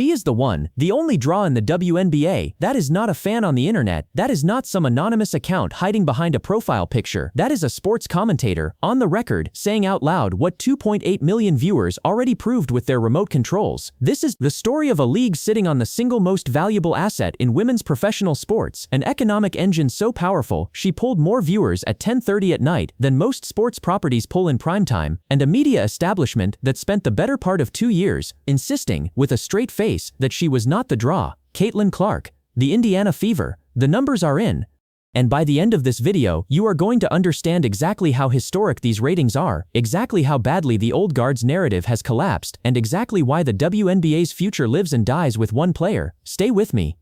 She is the one, the only draw in the WNBA. That is not a fan on the internet. That is not some anonymous account hiding behind a profile picture. That is a sports commentator, on the record, saying out loud what 2.8 million viewers already proved with their remote controls. This is the story of a league sitting on the single most valuable asset in women's professional sports, an economic engine so powerful she pulled more viewers at 10:30 at night than most sports properties pull in primetime, and a media establishment that spent the better part of 2 years insisting, with a straight face, that she was not the draw. Caitlin Clark, the Indiana Fever, the numbers are in. And by the end of this video, you are going to understand exactly how historic these ratings are, exactly how badly the old guard's narrative has collapsed, and exactly why the WNBA's future lives and dies with one player. Stay with me.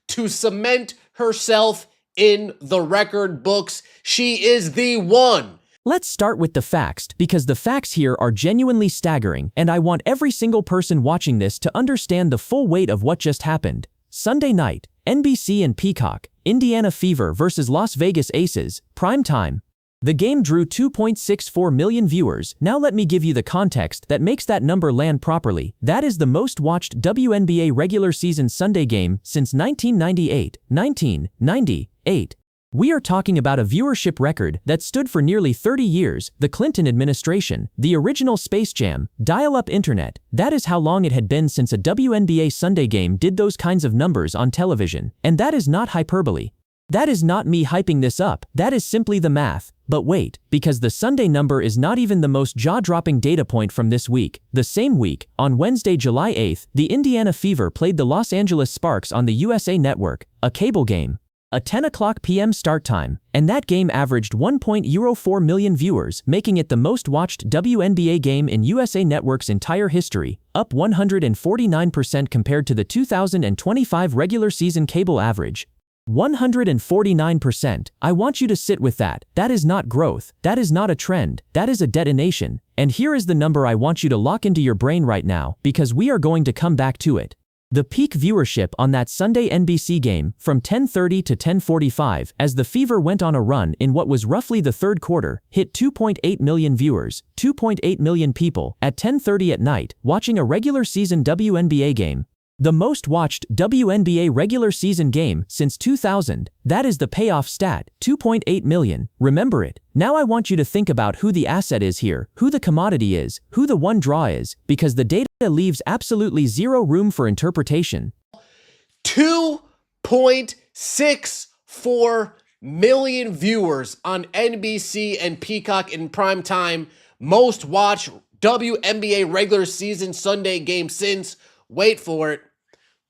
To cement herself in the record books, she is the one. Let's start with the facts, because the facts here are genuinely staggering, and I want every single person watching this to understand the full weight of what just happened. Sunday night, NBC and Peacock, Indiana Fever versus Las Vegas Aces, prime time. The game drew 2.64 million viewers. Now let me give you the context that makes that number land properly. That is the most watched WNBA regular season Sunday game since 1998. 1998. We are talking about a viewership record that stood for nearly 30 years, the Clinton administration, the original Space Jam, dial-up internet. That is how long it had been since a WNBA Sunday game did those kinds of numbers on television. And that is not hyperbole. That is not me hyping this up, that is simply the math. But wait, because the Sunday number is not even the most jaw-dropping data point from this week. The same week, on Wednesday, July 8th, the Indiana Fever played the Los Angeles Sparks on the USA Network, a cable game. A 10 o'clock p.m. start time, and that game averaged 1.04 million viewers, making it the most watched WNBA game in USA Network's entire history, up 149% compared to the 2025 regular season cable average. 149%. I want you to sit with that. That is not growth. That is not a trend. That is a detonation. And here is the number I want you to lock into your brain right now, because we are going to come back to it. The peak viewership on that Sunday NBC game, from 10:30 to 10:45, as the Fever went on a run in what was roughly the third quarter, hit 2.8 million viewers, 2.8 million people, at 10:30 at night, watching a regular season WNBA game. The most watched WNBA regular season game since 2000. That is the payoff stat, 2.8 million. Remember it. Now I want you to think about who the asset is here, who the commodity is, who the one draw is, because the data leaves absolutely zero room for interpretation. 2.64 million viewers on NBC and Peacock in prime time. Most watched WNBA regular season Sunday game since, wait for it,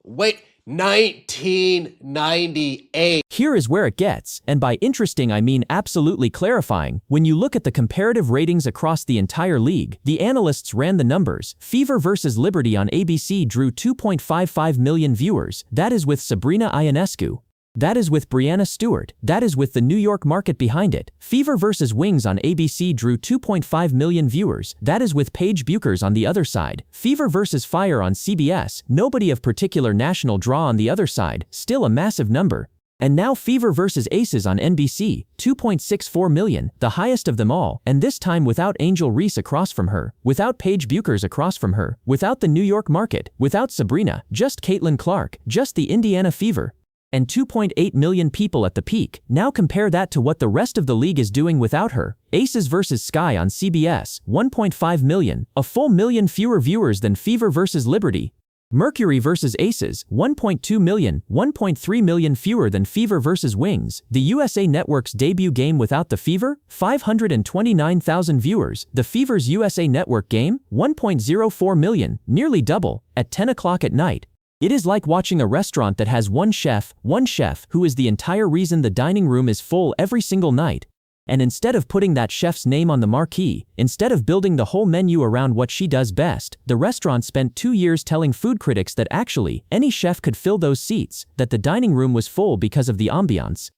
1998. Here is where it gets, and by interesting I mean absolutely clarifying. When you look at the comparative ratings across the entire league, the analysts ran the numbers. Fever versus Liberty on ABC drew 2.55 million viewers. That is with Sabrina Ionescu. That is with Brianna Stewart. That is with the New York market behind it. Fever vs. Wings on ABC drew 2.5 million viewers. That is with Paige Buchers on the other side. Fever vs. Fire on CBS, nobody of particular national draw on the other side, still a massive number. And now Fever vs. Aces on NBC, 2.64 million, the highest of them all, and this time without Angel Reese across from her, without Paige Buchers across from her, without the New York market, without Sabrina, just Caitlin Clark, just the Indiana Fever. And 2.8 million people at the peak. Now compare that to what the rest of the league is doing without her. Aces vs. Sky on CBS, 1.5 million, a full million fewer viewers than Fever vs. Liberty. Mercury vs. Aces, 1.2 million, 1.3 million fewer than Fever vs. Wings. The USA Network's debut game without the Fever, 529,000 viewers. The Fever's USA Network game, 1.04 million, nearly double, at 10 o'clock at night. It is like watching a restaurant that has one chef who is the entire reason the dining room is full every single night. And instead of putting that chef's name on the marquee, instead of building the whole menu around what she does best, the restaurant spent 2 years telling food critics that actually, any chef could fill those seats, that the dining room was full because of the ambiance.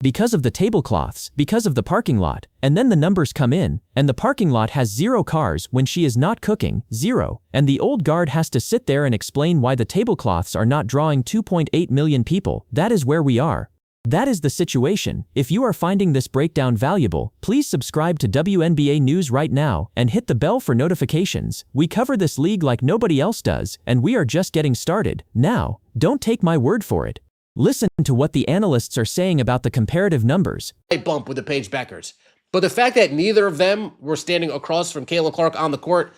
Because of the tablecloths, because of the parking lot, and then the numbers come in, and the parking lot has 0 cars when she is not cooking, 0, and the old guard has to sit there and explain why the tablecloths are not drawing 2.8 million people. That is where we are. That is the situation. If you are finding this breakdown valuable, please subscribe to WNBA News right now and hit the bell for notifications. We cover this league like nobody else does, and we are just getting started. Now, don't take my word for it. Listen to what the analysts are saying about the comparative numbers. A bump with the Paige Beckers. But the fact that neither of them were standing across from Caitlin Clark on the court,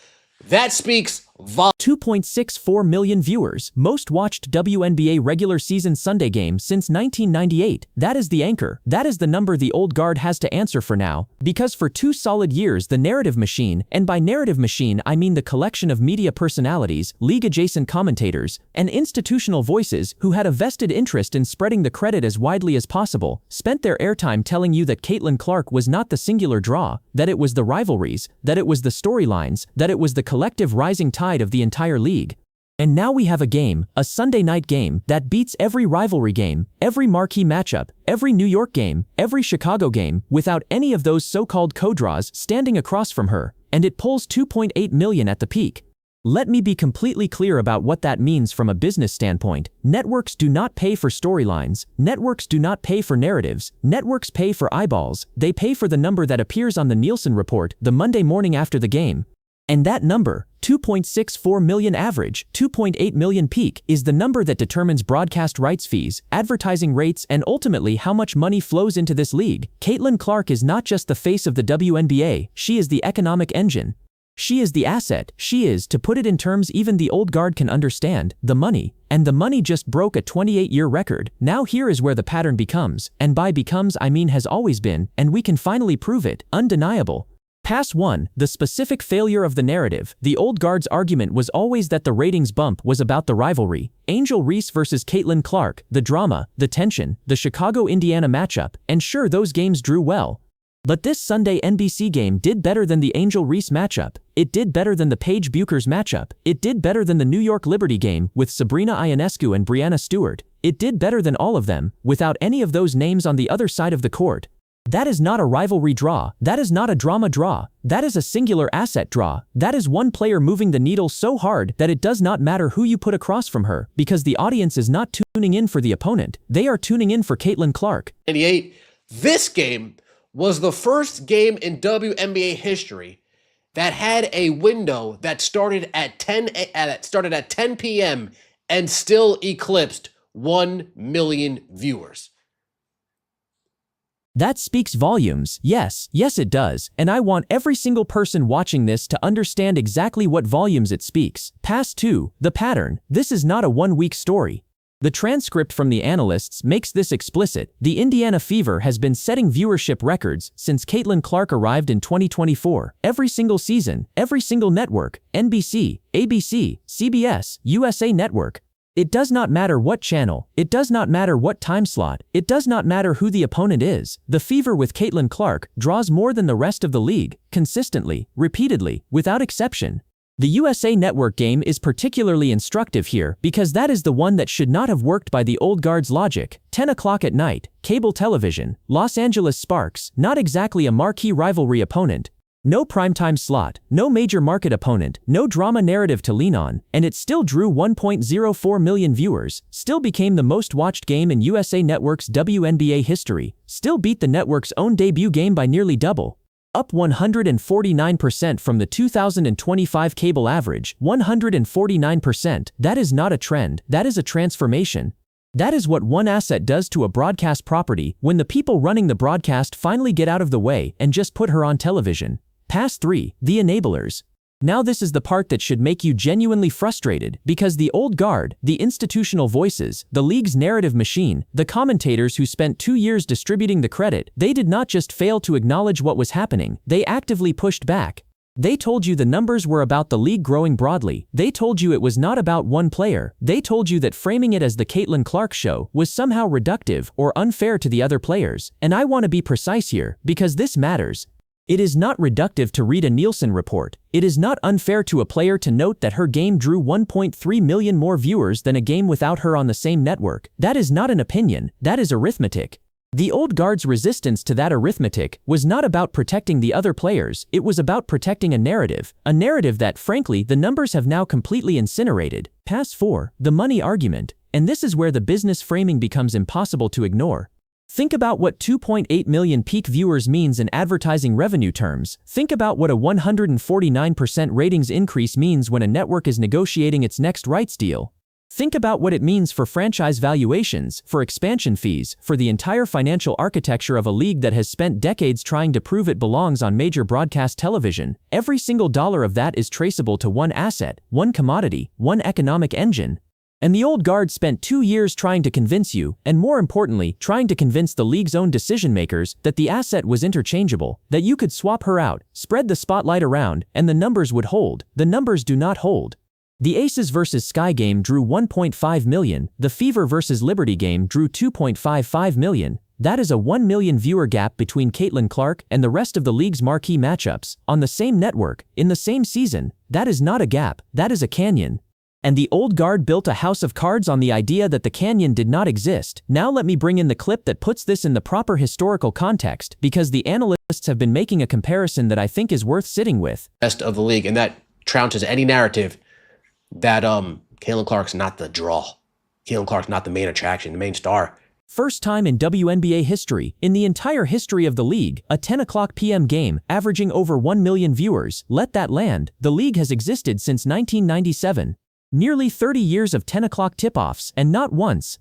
that speaks volumes. 2.64 million viewers, most watched WNBA regular season Sunday game since 1998. That is the anchor. That is the number the old guard has to answer for now, because for 2 solid years the narrative machine, and by narrative machine I mean the collection of media personalities, league-adjacent commentators, and institutional voices who had a vested interest in spreading the credit as widely as possible, spent their airtime telling you that Caitlin Clark was not the singular draw, that it was the rivalries, that it was the storylines, that it was the collective rising tide of the entire league. And now we have a game, a Sunday night game, that beats every rivalry game, every marquee matchup, every New York game, every Chicago game, without any of those so-called co-draws standing across from her, and it pulls 2.8 million at the peak. Let me be completely clear about what that means from a business standpoint. Networks do not pay for storylines. Networks do not pay for narratives. Networks pay for eyeballs. They pay for the number that appears on the Nielsen report the Monday morning after the game. And that number, 2.64 million average, 2.8 million peak, is the number that determines broadcast rights fees, advertising rates, and ultimately how much money flows into this league. Caitlin Clark is not just the face of the WNBA, she is the economic engine. She is the asset. She is, to put it in terms even the old guard can understand, the money. And the money just broke a 28-year record. Now here is where the pattern becomes, and by becomes I mean has always been, and we can finally prove it, undeniable. Pass 1, the specific failure of the narrative. The old guard's argument was always that the ratings bump was about the rivalry. Angel Reese versus Caitlin Clark, the drama, the tension, the Chicago-Indiana matchup, and sure those games drew well. But this Sunday NBC game did better than the Angel Reese matchup. It did better than the Paige Buchers matchup. It did better than the New York Liberty game with Sabrina Ionescu and Brianna Stewart. It did better than all of them, without any of those names on the other side of the court. That is not a rivalry draw. That is not a drama draw. That is a singular asset draw. That is one player moving the needle so hard that it does not matter who you put across from her, because the audience is not tuning in for the opponent. They are tuning in for Caitlin Clark. 98. This game was the first game in WNBA history that had a window that started at 10 p.m. and still eclipsed 1 million viewers. That speaks volumes. Yes, it does, and I want every single person watching this to understand exactly what volumes it speaks. Pass 2, the pattern. This is not a one-week story. The transcript from the analysts makes this explicit. The Indiana Fever has been setting viewership records since Caitlin Clark arrived in 2024. Every single season, every single network, NBC, ABC, CBS, USA Network. It does not matter what channel, it does not matter what time slot, it does not matter who the opponent is. The Fever with Caitlin Clark draws more than the rest of the league, consistently, repeatedly, without exception. The USA Network game is particularly instructive here because that is the one that should not have worked by the old guard's logic. 10 o'clock at night, cable television, Los Angeles Sparks, not exactly a marquee rivalry opponent. No primetime slot, no major market opponent, no drama narrative to lean on, and it still drew 1.04 million viewers, still became the most watched game in USA Network's WNBA history, still beat the network's own debut game by nearly double. Up 149% from the 2025 cable average, 149%. That is not a trend, that is a transformation. That is what one asset does to a broadcast property when the people running the broadcast finally get out of the way and just put her on television. Pass 3, the enablers. Now this is the part that should make you genuinely frustrated, because the old guard, the institutional voices, the league's narrative machine, the commentators who spent 2 years distributing the credit, they did not just fail to acknowledge what was happening, they actively pushed back. They told you the numbers were about the league growing broadly. They told you it was not about one player. They told you that framing it as the Caitlin Clark show was somehow reductive or unfair to the other players. And I want to be precise here, because this matters. It is not reductive to read a Nielsen report. It is not unfair to a player to note that her game drew 1.3 million more viewers than a game without her on the same network. That is not an opinion, that is arithmetic. The old guard's resistance to that arithmetic was not about protecting the other players, it was about protecting a narrative that, frankly, the numbers have now completely incinerated. Pass 4, the money argument. And this is where the business framing becomes impossible to ignore. Think about what 2.8 million peak viewers means in advertising revenue terms. Think about what a 149% ratings increase means when a network is negotiating its next rights deal. Think about what it means for franchise valuations, for expansion fees, for the entire financial architecture of a league that has spent decades trying to prove it belongs on major broadcast television. Every single dollar of that is traceable to one asset, one commodity, one economic engine. And the old guard spent 2 years trying to convince you, and more importantly, trying to convince the league's own decision makers, that the asset was interchangeable, that you could swap her out, spread the spotlight around, and the numbers would hold. The numbers do not hold. The Aces vs Sky game drew 1.5 million, the Fever vs Liberty game drew 2.55 million. That is a 1 million viewer gap between Caitlin Clark and the rest of the league's marquee matchups, on the same network, in the same season. That is not a gap, that is a canyon. And the old guard built a house of cards on the idea that the canyon did not exist. Now let me bring in the clip that puts this in the proper historical context, because the analysts have been making a comparison that I think is worth sitting with. Best of the league, and that trounces any narrative that Caitlin Clark's not the draw. Caitlin Clark's not the main attraction, the main star. First time in WNBA history, in the entire history of the league, a 10 o'clock p.m. game, averaging over 1 million viewers. Let that land. The league has existed since 1997. Nearly 30 years of 10 o'clock tip-offs, and not once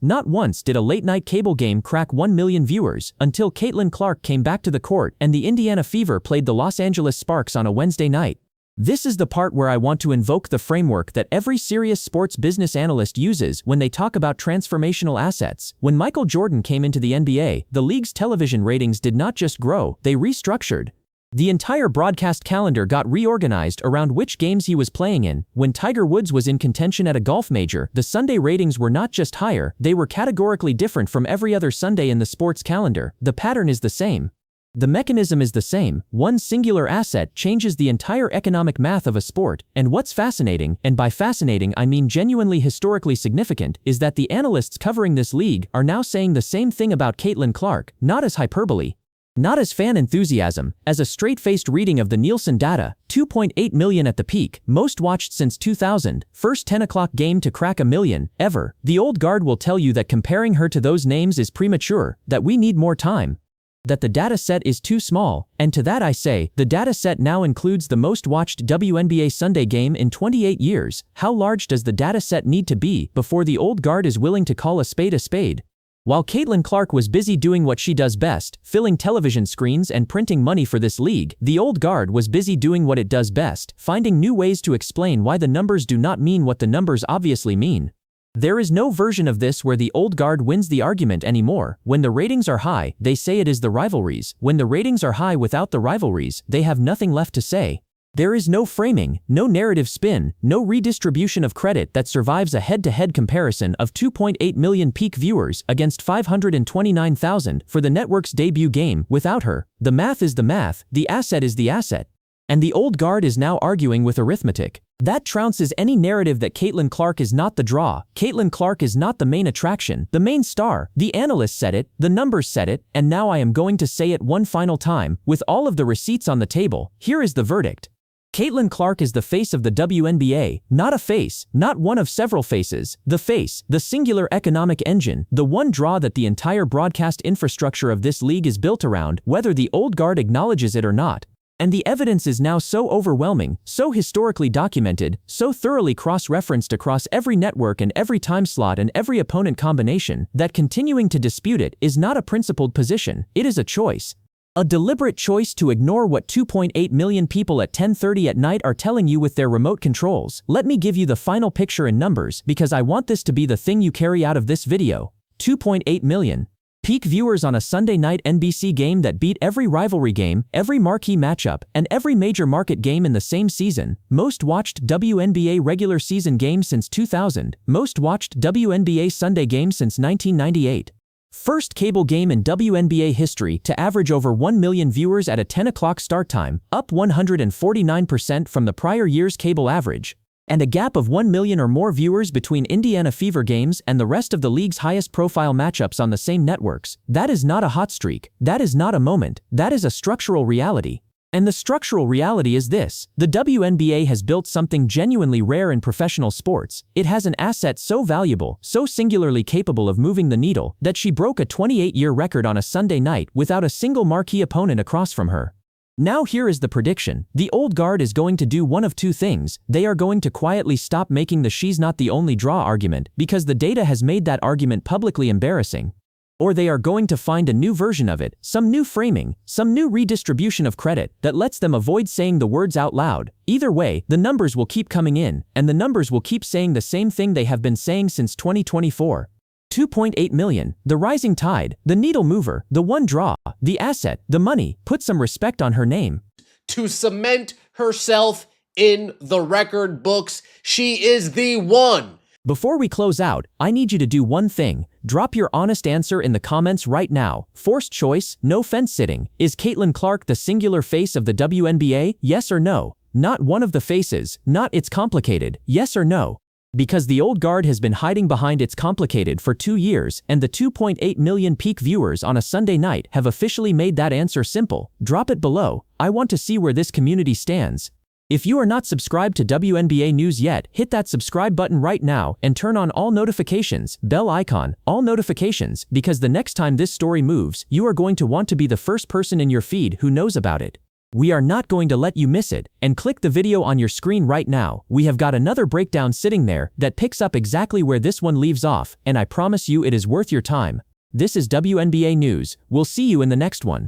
did a late-night cable game crack 1 million viewers, until Caitlin Clark came back to the court and the Indiana Fever played the Los Angeles Sparks on a Wednesday night. This is the part where I want to invoke the framework that every serious sports business analyst uses when they talk about transformational assets. When Michael Jordan came into the NBA, the league's television ratings did not just grow, they restructured. The entire broadcast calendar got reorganized around which games he was playing in. When Tiger Woods was in contention at a golf major, the Sunday ratings were not just higher, they were categorically different from every other Sunday in the sports calendar. The pattern is the same. The mechanism is the same. One singular asset changes the entire economic math of a sport. And what's fascinating, and by fascinating I mean genuinely historically significant, is that the analysts covering this league are now saying the same thing about Caitlin Clark, not as hyperbole, not as fan enthusiasm, as a straight-faced reading of the Nielsen data. 2.8 million at the peak, most watched since 2000, first 10 o'clock game to crack 1 million, ever. The old guard will tell you that comparing her to those names is premature, that we need more time, that the data set is too small, and to that I say, the data set now includes the most watched WNBA Sunday game in 28 years. How large does the data set need to be before the old guard is willing to call a spade a spade? While Caitlin Clark was busy doing what she does best, filling television screens and printing money for this league, the old guard was busy doing what it does best, finding new ways to explain why the numbers do not mean what the numbers obviously mean. There is no version of this where the old guard wins the argument anymore. When the ratings are high, they say it is the rivalries. When the ratings are high without the rivalries, they have nothing left to say. There is no framing, no narrative spin, no redistribution of credit that survives a head-to-head comparison of 2.8 million peak viewers against 529,000 for the network's debut game. Without her, the math is the math, the asset is the asset. And the old guard is now arguing with arithmetic. That trounces any narrative that Caitlin Clark is not the draw. Caitlin Clark is not the main attraction, the main star. The analysts said it, the numbers said it, and now I am going to say it one final time, with all of the receipts on the table. Here is the verdict. Caitlin Clark is the face of the WNBA, not a face, not one of several faces, the face, the singular economic engine, the one draw that the entire broadcast infrastructure of this league is built around, whether the old guard acknowledges it or not. And the evidence is now so overwhelming, so historically documented, so thoroughly cross-referenced across every network and every time slot and every opponent combination, that continuing to dispute it is not a principled position, it is a choice. A deliberate choice to ignore what 2.8 million people at 10:30 at night are telling you with their remote controls. Let me give you the final picture in numbers, because I want this to be the thing you carry out of this video. 2.8 million. Peak viewers on a Sunday night NBC game that beat every rivalry game, every marquee matchup, and every major market game in the same season. Most watched WNBA regular season game since 2000. Most watched WNBA Sunday game since 1998. First cable game in WNBA history to average over 1 million viewers at a 10 o'clock start time, up 149% from the prior year's cable average. And a gap of 1 million or more viewers between Indiana Fever games and the rest of the league's highest profile matchups on the same networks. That is not a hot streak. That is not a moment. That is a structural reality. And the structural reality is this: the WNBA has built something genuinely rare in professional sports. It has an asset so valuable, so singularly capable of moving the needle, that she broke a 28-year record on a Sunday night without a single marquee opponent across from her. Now here is the prediction: the old guard is going to do one of two things. They are going to quietly stop making the "she's not the only draw" argument, because the data has made that argument publicly embarrassing. Or they are going to find a new version of it, some new framing, some new redistribution of credit that lets them avoid saying the words out loud. Either way, the numbers will keep coming in, and the numbers will keep saying the same thing they have been saying since 2024. 2.8 million, the rising tide, the needle mover, the one draw, the asset, the money. Put some respect on her name. To cement herself in the record books, she is the one. Before we close out, I need you to do one thing. Drop your honest answer in the comments right now. Forced choice, no fence sitting. Is Caitlin Clark the singular face of the WNBA? Yes or no? Not one of the faces, not "it's complicated." Yes or no? Because the old guard has been hiding behind "it's complicated" for 2 years, and the 2.8 million peak viewers on a Sunday night have officially made that answer simple. Drop it below. I want to see where this community stands. If you are not subscribed to WNBA News yet, hit that subscribe button right now and turn on all notifications, bell icon, all notifications, because the next time this story moves, you are going to want to be the first person in your feed who knows about it. We are not going to let you miss it, and click the video on your screen right now. We have got another breakdown sitting there that picks up exactly where this one leaves off, and I promise you it is worth your time. This is WNBA News. We'll see you in the next one.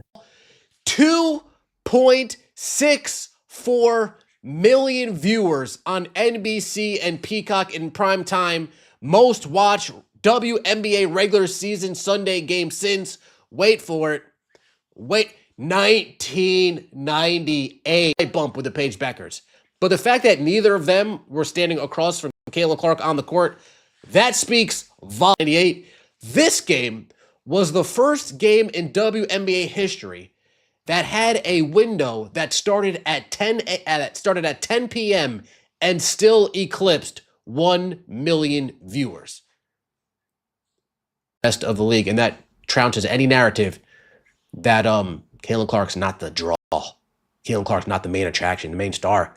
2.64 million viewers on NBC and Peacock in prime time. Most watched WNBA regular season Sunday game since, wait for it, 1998. Bump with the Paige Beckers. But the fact that neither of them were standing across from Caitlin Clark on the court, that speaks volumes. This game was the first game in WNBA history that had a window that started at 10 p.m. and still eclipsed 1 million viewers. Best of the league, and that trounces any narrative that Caitlin Clark's not the draw. Caitlin Clark's not the main attraction, the main star.